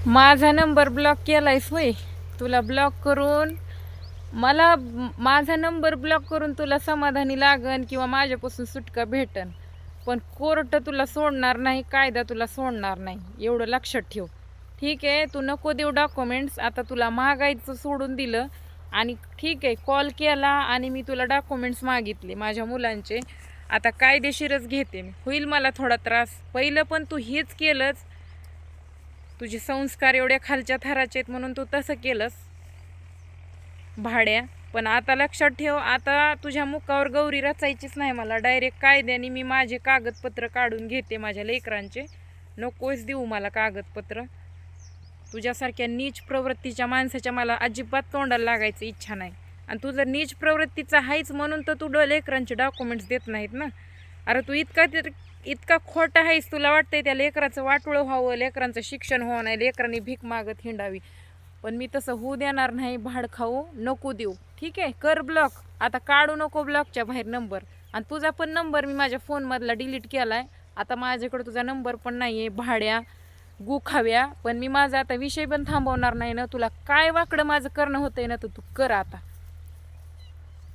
माझा number block केलायस होय. तुला ब्लॉक करून माझा नंबर ब्लॉक करून तुला समाधानी लागन किंवा माझ्यापासून सुटका भेटन, पण कोर्ट तुला सोडणार नाही, कायदा तुला सोडणार नाही, एवढं लक्षात ठेव. ठीक आहे, तू नको देऊ डॉक्युमेंट्स. आता तुला मागायचं सोडून दिलं आणि ठीक आहे, कॉल केला आणि मी तुला डॉक्युमेंट्स मागितले माझ्या मुलांचे. आता कायदेशीरच घेते मी. होईल मला थोडा त्रास, पहिलं पण तू हेच केलंच. तुझे संस्कार एवढ्या खालच्या थराचे आहेत म्हणून तू तसं केलंस भाड्या. पण आता लक्षात ठेव, आता तुझ्या मुखावर गौरी रचायचीच नाही मला. डायरेक्ट कायद्याने मी माझे कागदपत्र काढून घेते माझ्या लेकरांचे. नकोच देऊ मला कागदपत्र. तुझ्यासारख्या नीच प्रवृत्तीच्या माणसाच्या मला अजिबात तोंडाला लागायचं इच्छा नाही. आणि तू जर नीच प्रवृत्तीचा आहेच म्हणून तर तू लेकरांचे डॉक्युमेंट्स देत नाहीत ना. अरे तू इतका खोटा आहेस. तुला वाटतंय त्या लेकराचं वाटोळं व्हावं, लेकरांचं शिक्षण व्हावं नाही, लेकरांनी भीक मागत हिंडावी. पण मी तसं होऊ देणार नाही. भाड खाऊ नको देऊ. ठीक आहे, कर ब्लॉक. आता काढू नको ब्लॉकच्या बाहेर नंबर. आणि तुझा पण नंबर मी माझ्या फोनमधला डिलीट केला आहे. आता माझ्याकडे तुझा नंबर पण नाही आहे भाड्या गुखाव्या. पण मी माझा आता विषय पण थांबवणार नाही ना. तुला काय वाकडं माझं करणं होतंय ना तर तू कर आता.